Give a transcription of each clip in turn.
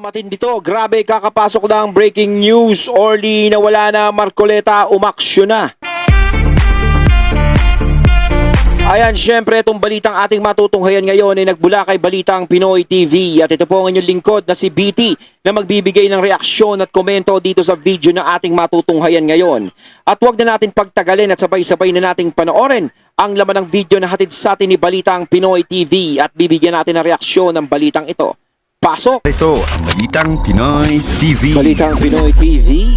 Matindi to. Grabe, kakapasok lang breaking news. Orly nawala na, Marcoleta umaksyon na. Ayan, syempre itong balitang ating matutunghayan ngayon ay nagbula kay Balitang Pinoy TV. At ito po ang inyong lingkod na si BT na magbibigay ng reaksyon at komento dito sa video na ating matutunghayan ngayon. At huwag na natin pagtagalin at sabay-sabay na nating panoorin ang laman ng video na hatid sa atin ni Balitang Pinoy TV at bibigyan natin ng reaksyon ng balitang ito. Pasok! Ito ang Balitang Pinoy TV. Balitang Pinoy TV.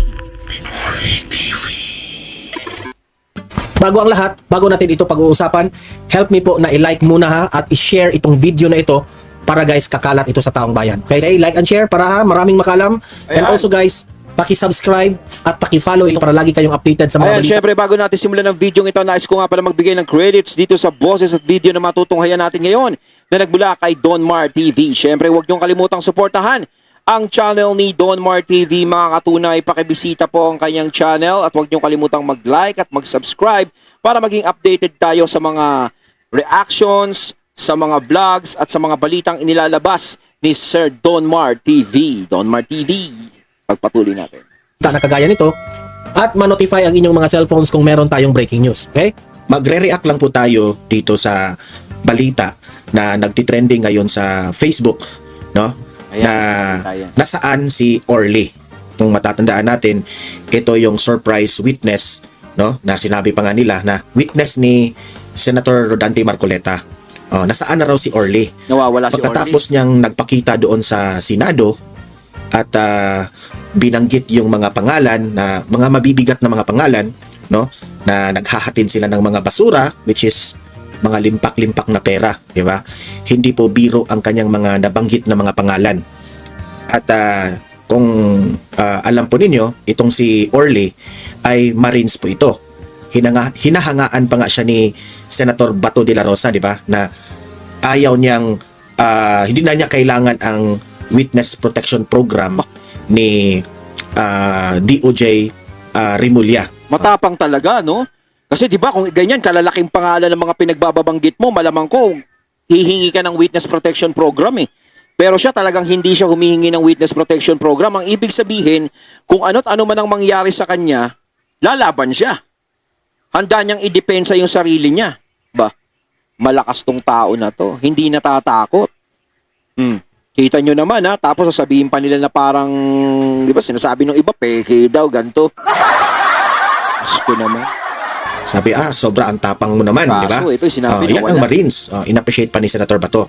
Bago ang lahat, bago natin ito pag-uusapan, help me po na i-like muna ha at i-share itong video na ito para guys kakalat ito sa taong bayan. Okay, like and share para ha maraming makalam. And Ayan. also guys, paki-subscribe at paki-follow ito para lagi kayong updated sa mga Ayan, balita. syempre bago natin simulan ng video ito, nais ko nga pala magbigay ng credits dito sa boses at video na matutunghayan natin ngayon na nagbula kay Don Mar TV. Syempre huwag niyong kalimutang suportahan ang channel ni Don Mar TV, mga katunay. Pakibisita po ang kanyang channel at huwag niyong kalimutang mag-like at mag-subscribe para maging updated tayo sa mga reactions, sa mga vlogs at sa mga balitang inilalabas ni Sir Don Mar TV. Don Mar TV, pagpatuloy natin. Na kagaya nito at ma-notify ang inyong mga cellphones kung meron tayong breaking news. Okay? Magre-react lang po tayo dito sa balita na nagtitrending ngayon sa Facebook, no? Ayan, Na ayan. nasaan si Orly. Kung matatandaan natin, ito yung surprise witness, no? Na sinabi pa nga nila na witness ni Senator Rodante Marcoleta. Nasaan na raw si Orly? Nawawala si Orly. Pagkatapos niyang nagpakita doon sa Senado at binanggit yung mga pangalan na mga mabibigat na mga pangalan, no, na naghahatid sila ng mga basura, which is mga limpak-limpak na pera, di ba? Hindi po biro ang kanyang mga nabanggit na mga pangalan. At kung alam po ninyo, itong si Orly ay Marines po ito. Hinahangaan pa nga siya ni Senator Bato de la Rosa, di ba? Na ayaw niyang hindi na niya kailangan ang Witness Protection Program ni DOJ Rimulya. Matapang talaga, no? Kasi 'di ba kung ganyan kalalaking pangalan ng mga pinagbababanggit mo, malamang ko hihingi ka ng Witness Protection Program eh. Pero siya talagang hindi siya humihingi ng Witness Protection Program. Ang ibig sabihin, kung ano't ano man ang mangyari sa kanya, lalaban siya. Handa niyang idepensa yung sarili niya. Ba, malakas tong tao na to. Hindi natatakot. Kita nyo naman ha, tapos sasabihin pa nila na parang, di ba, sinasabi ng iba, peke daw, ganito. Gusto naman. Sabi, sobra ang tapang mo naman, di ba? Kaso, ito sinabi na yan wala. ang Marines. In-appreciate pa ni Senator Bato.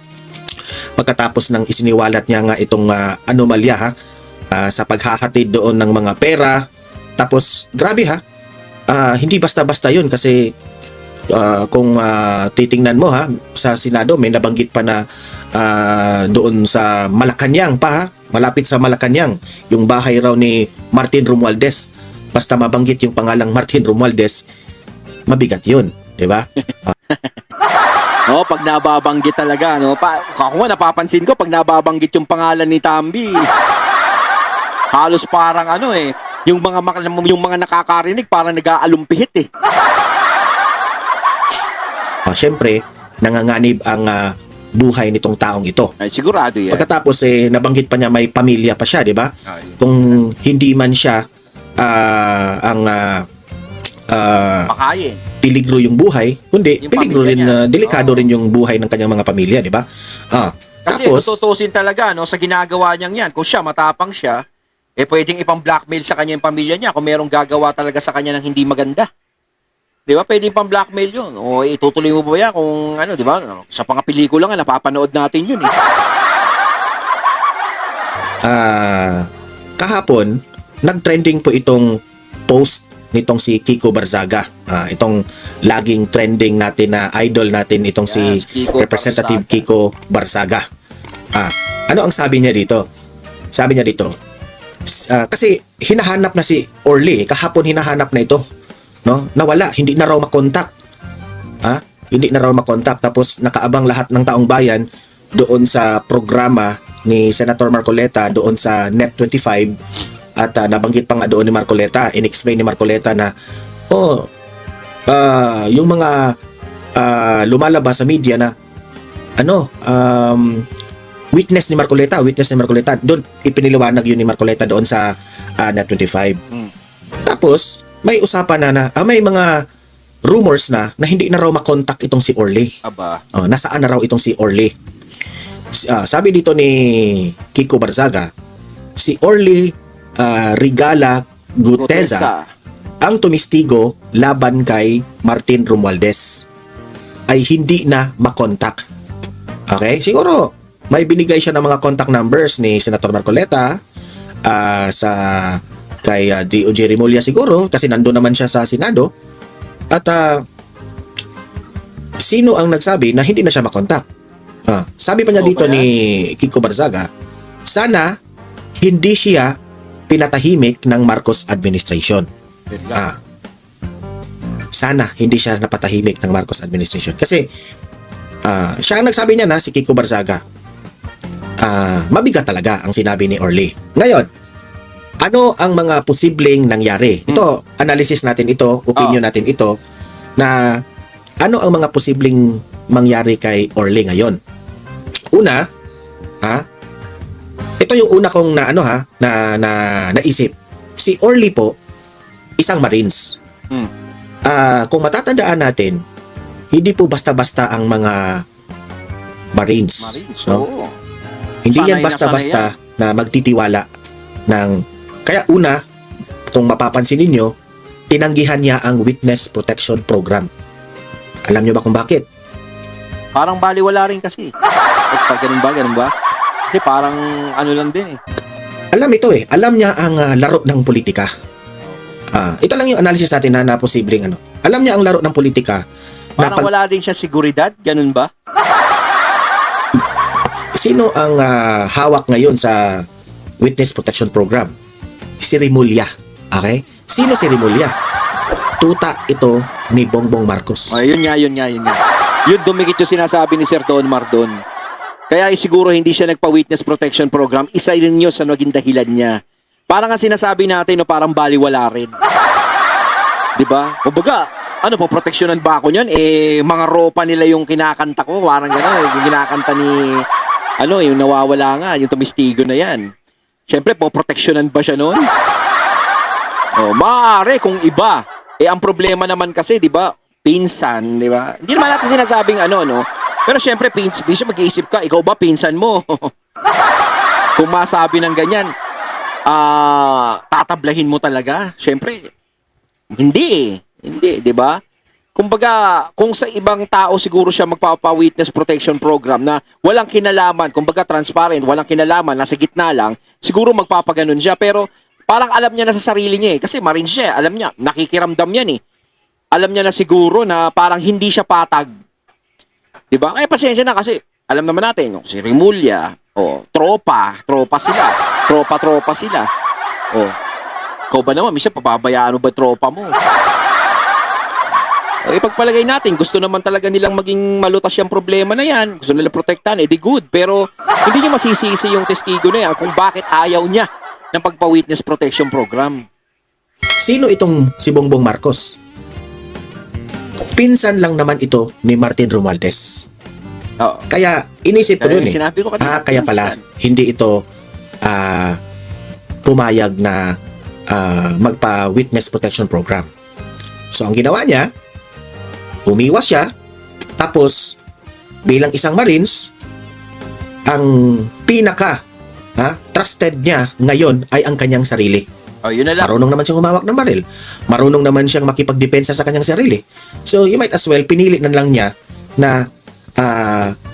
Pagkatapos ng isiniwalat niya nga itong anomalya ha, sa paghahatid doon ng mga pera. Tapos, grabe ha, hindi basta-basta yun kasi kung titingnan mo ha, sa Senado may nabanggit pa na doon sa Malacanang pa ha, malapit sa Malacanang, yung bahay raw ni Martin Romualdez. Basta mabanggit yung pangalang Martin Romualdez, mabigat yun, di ba? No, pag nababanggit talaga, no? Ako nga napapansin ko pag nababanggit yung pangalan ni Tambi. Halos parang ano eh, yung mga nakakarinig parang nag-aalumpihit eh. Siyempre, nanganganib ang buhay nitong taong ito. Ay, sigurado yan. Pagkatapos nabanggit pa niya may pamilya pa siya, di ba? Kung hindi man siya ang Makain. peligro yung buhay, kundi Yung peligro pamilya rin, niya. delikado rin yung buhay ng kanyang mga pamilya, di ba? Kasi Tapos, tututusin talaga no, sa ginagawa niyang yan. Kung siya, matapang siya, pwedeng ipang-blackmail sa kanya yung pamilya niya kung merong gagawa talaga sa kanya ng hindi maganda. Di ba? Pwedeng pang-blackmail yun. O itutuloy mo ba yan kung ano, di ba? Sa mga pelikula nga, napapanood natin yun eh. kahapon, nag-trending po itong post nitong si Kiko Barzaga. Itong laging trending natin na idol natin itong Yes, si Kiko Representative Barzaga. Kiko Barzaga. Ano ang sabi niya dito? Sabi niya dito, kasi hinahanap na si Orly, kahapon hinahanap na ito, no? Nawala, hindi na raw makontak. Hindi na raw makontak, tapos nakaabang lahat ng taong bayan doon sa programa ni Senator Marcoleta doon sa Net25 at nabanggit pa nga doon ni Marcoleta, in-explain ni Marcoleta na yung mga lumalabas sa media na witness ni Marcoleta. Doon ipiniliwanag yun ni Marcoleta doon sa Net25. Tapos may usapan na may mga rumors na hindi na raw makontak itong si Orly. Aba. Nasaan na raw itong si Orly? Sabi dito ni Kiko Barzaga, si Orly Rigala Guteza ang tumistigo laban kay Martin Romualdez ay hindi na makontak. Okay? Siguro may binigay siya ng mga contact numbers ni Senator Marcoleta sa kay D.O.J. Remulla siguro kasi nandoon naman siya sa Senado. At sino ang nagsabi na hindi na siya makontak? Sabi pa niya dito ni Kiko Barzaga, sana hindi siya pinatahimik ng Marcos administration. Sana hindi siya napatahimik ng Marcos administration. Kasi siya ang nagsabi niya na si Kiko Barzaga. Mabigat talaga ang sinabi ni Orly. Ngayon, ano ang mga posibleng nangyari? Ito, analysis natin ito, opinion natin ito, na ano ang mga posibleng mangyari kay Orly ngayon. Una, ito yung una kong naisip. Si Orly po, isang Marines. Kung matatandaan natin, hindi po basta-basta ang mga Marines. No? Hindi Sanay yan basta-basta na magtitiwala ng... Kaya una, kung mapapansin ninyo, tinanggihan niya ang Witness Protection Program. Alam niyo ba kung bakit? Parang baliwala rin kasi. Ganun ba? Kasi parang ano lang din eh. Alam ito eh. Alam niya ang laro ng politika. Ito lang yung analysis natin na posibleng ano. Alam niya ang laro ng politika. Parang wala din siya seguridad, ganun ba? Sino ang hawak ngayon sa Witness Protection Program? Si Remulla. Okay? Sino si Remulla? Tuta ito ni Bongbong Marcos. Yun nga. Yun dumikit yung sinasabi ni Sir Don Mardon. Kaya siguro hindi siya nagpa-Witness Protection Program. Isa rin yun sa naging dahilan niya. Parang nga sinasabi natin, no, parang baliwala rin. Diba? Kumbaga, po, proteksyonan ba ako niyan? Mga ropa nila yung kinakanta ko. Parang gano'n, yung kinakanta ni, yung nawawala nga, yung tumistigo na yan. Siyempre, po, proteksyonan ba siya noon? Maaari kung iba. Ang problema naman kasi, di ba, pinsan, di ba? Hindi naman natin sinasabing no? Pero siyempre, pinsan, mag-iisip ka, ikaw ba pinsan mo? Kung masabi ng ganyan, tatablahin mo talaga? Siyempre, hindi, di ba? Kumbaga, kung sa ibang tao siguro siya magpapa-Witness Protection Program na walang kinalaman, kumbaga transparent, walang kinalaman, nasa gitna lang, siguro magpapaganon siya. Pero parang alam niya na sa sarili niya eh. Kasi Marine siya, alam niya, nakikiramdam yan eh. Alam niya na siguro na parang hindi siya patag. Diba? Kaya pasensya na kasi alam naman natin, si Remulla, tropa sila. Tropa sila. Ikaw ba naman, minsan pababayaan mo ba tropa mo? Pagpalagay natin, gusto naman talaga nilang maging malutas yung problema na yan. Gusto nilang protektahan, di good. Pero hindi niya masisisi yung testigo na yan kung bakit ayaw niya ng pagpa-Witness Protection Program. Sino itong si Bongbong Marcos? Pinsan lang naman ito ni Martin Romualdez. Kaya inisip ko doon sinabi ko kanina, kaya pala hindi ito pumayag na magpa-Witness Protection Program. So ang ginawa niya, umiwas siya, tapos bilang isang Marines, ang pinaka trusted niya ngayon ay ang kanyang sarili. Yun na lang. Marunong naman siyang humawak ng baril. Marunong naman siyang makipagdepensa sa kanyang sarili. So you might as well pinili na lang niya na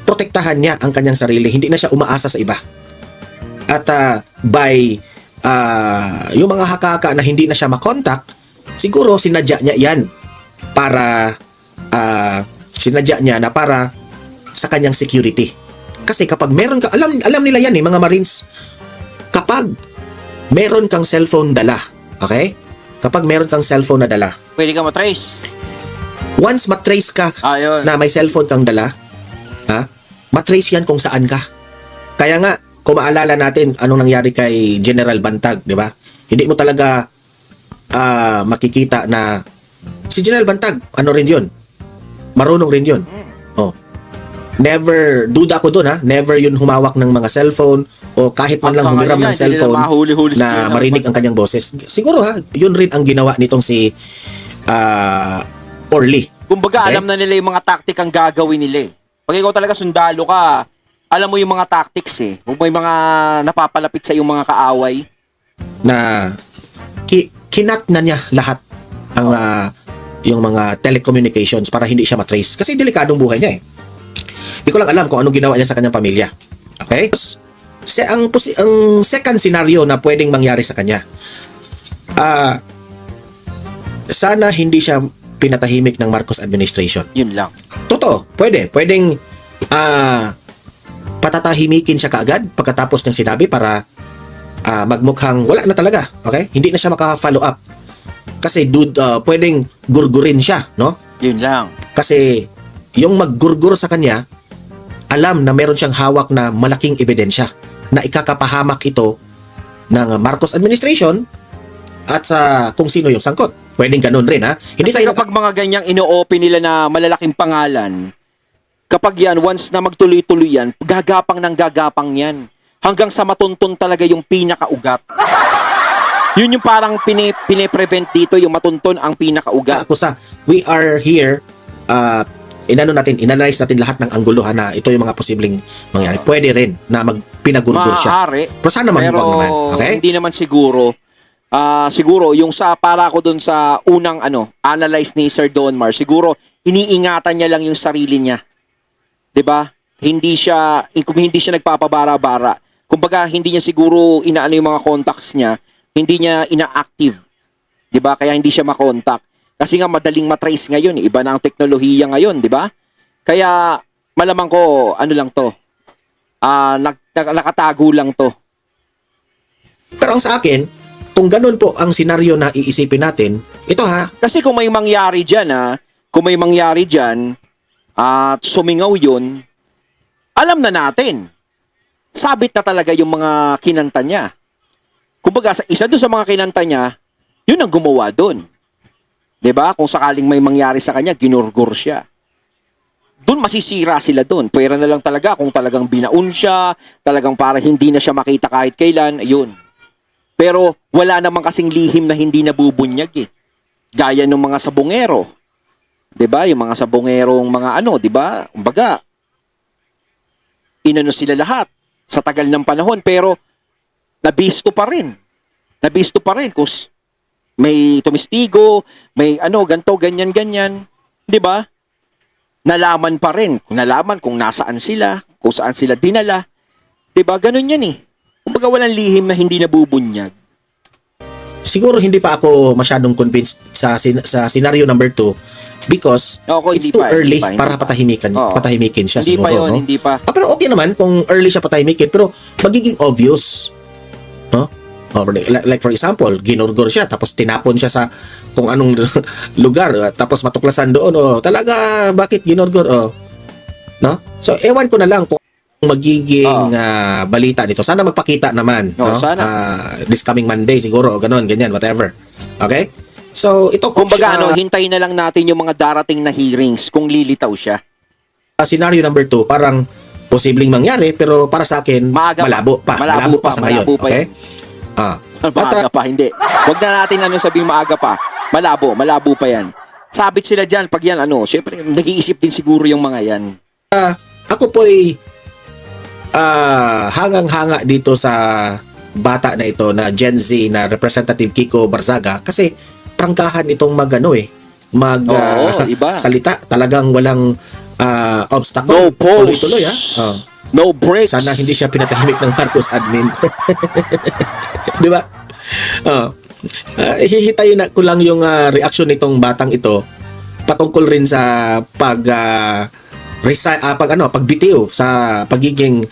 protektahan niya ang kanyang sarili. Hindi na siya umaasa sa iba. At yung mga hakaka na hindi na siya makontak, siguro sinadya niya yan para sa kanyang security. Kasi kapag meron ka, alam nila yan mga Marines, kapag meron kang cellphone dala, okay? Kapag meron kang cellphone na dala, Pwede ka matrace. once matrace ka Yun. na may cellphone kang dala, matrace yan kung saan ka. Kaya nga, kung maalala natin anong nangyari kay General Bantag, di ba? Hindi mo talaga makikita na si General Bantag, ano rin yun? Marunong rin yun. never, duda ako doon ha, never yun humawak ng mga cellphone o kahit man lang Hanggang humiram ngayon ng yan, hindi cellphone nila mahuli-huli si na General marinig ang kanyang boses. Siguro ha, yun rin ang ginawa nitong si Orly. Kumbaga, Okay. alam na nila yung mga taktikang gagawin nila eh. Pag ikaw talaga sundalo ka, alam mo yung mga tactics eh. Kung may mga napapalapit sa yung mga kaaway. Na kinat na niya lahat ang yung mga telecommunications para hindi siya matrace. Kasi delikadong buhay niya eh. Hindi ko lang alam kung anong ginawa niya sa kanyang pamilya. Okay? Ang second scenario na pwedeng mangyari sa kanya, sana hindi siya pinatahimik ng Marcos administration. Yun lang. Totoo, pwedeng patatahimikin siya kaagad pagkatapos ng sinabi para magmukhang wala na talaga, okay? Hindi na siya maka-follow up. Kasi dude, pwedeng gurgurin siya, no? Yun lang. Kasi yung maggurgur sa kanya, alam na meron siyang hawak na malaking ebidensya na ikakapahamak ito ng Marcos administration at sa kung sino yung sangkot. Pwedeng ganun rin ha. Hindi Kasi tayo kapag mga ganyang ino-open nila na malalaking pangalan, kapag yan, once na magtuloy-tuloy yan, gagapang ng gagapang yan. Hanggang sa matuntun talaga yung pinakaugat. Yun yung parang pine-prevent dito, yung matuntun ang pinakaugat. ako sa we are here inanalyze natin lahat ng anggulo na ito yung mga posibleng mangyari. Pwede rin na magpinagurgur siya. Maaari. Pero sana Pero wag naman. Okay? hindi naman siguro. Siguro, yung para ko dun sa unang analyze ni Sir Donmar, siguro, iniingatan niya lang yung sarili niya. 'Di ba? Hindi siya nagpapabara-bara. Kumbaga, hindi niya siguro inaano yung mga contacts niya, hindi niya ina-active. 'Di ba? Kaya hindi siya makontak. Kasi nga madaling matrace ngayon, iba na ang teknolohiya ngayon, 'di ba? Kaya malamang ko lang 'to. Nakatago lang 'to. Pero ang sa akin, kung ganun po ang senaryo na iisipin natin, ito ha, Kasi kung may mangyari dyan, at sumingaw yun, alam na natin. Sabit na talaga yung mga kinanta niya. Kumbaga, isa doon sa mga kinanta niya, yun ang gumawa doon. 'Di ba? Kung sakaling may mangyari sa kanya, ginurgur siya. Doon masisira sila doon. Pwera na lang talaga kung talagang binaon siya, talagang para hindi na siya makita kahit kailan, ayun. Pero wala namang kasing lihim na hindi nabubunyag eh. Gaya ng mga sabongero. 'Di ba? Yung mga sabongerong mga 'di ba? Kumbaga, inano sila lahat sa tagal ng panahon pero nabisto pa rin. Nabisto pa rin kung may tumistigo, may ganto, ganyan, 'di ba? Nalaman pa rin. Nalaman kung nasaan sila, kung saan sila dinala. 'Di ba? Ganun 'yan eh. Kumbaga walang lihim na hindi nabubunyag. siguro hindi pa ako masyadong convinced sa scenario number 2 because Ako, it's hindi too pa, early hindi pa. para Oo. patahimikin siya Hindi siguro, pa yun, no? hindi pa. Pero okay naman kung early siya patahimikin pero magiging obvious, no? Like for example, ginurgur siya tapos tinapon siya sa kung anong lugar tapos matuklasan doon talaga bakit ginurgur no? So ewan ko na lang kung magiging balita nito. Sana magpakita naman, no? Sana. This coming Monday siguro o ganun, ganyan, whatever. Okay? So ito Kumbaga hintayin na lang natin yung mga darating na hearings kung lilitaw siya. Scenario number 2 parang posibleng mangyari pero para sa akin Maaga pa. malabo pa sa ngayon, malabo pa okay? Maaga pa, hindi. Huwag na natin sabing maaga pa. Malabo pa yan. Sabit sila dyan pag yan syempre nag-iisip din siguro yung mga yan. Ako po ay hangang-hanga dito sa bata na ito na Gen Z na Representative Kiko Barzaga kasi prangkahan itong Iba. salita. Talagang walang obstacle. No pause. Tuloy-tuloy No breaks. Sana hindi siya pinatahimik ng Marcos admin. Di ba? Hihitayin ko lang yung reaction nitong batang ito patungkol rin sa pagbitiw sa pagiging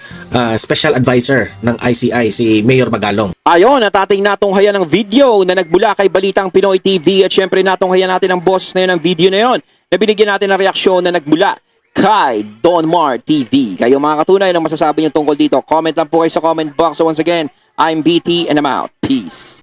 special advisor ng ICI si Mayor Magalong. Ayon, at ating natunghayan ng video na nagbula kay Balitang Pinoy TV at syempre natunghayan natin ang boses na yun ng video na yun na binigyan natin ng reaksyon na nagbula kay Donmar TV. Kayo mga katunay na masasabi niyo tungkol dito, comment lang po kayo sa comment box. So once again, I'm BT and I'm out. Peace.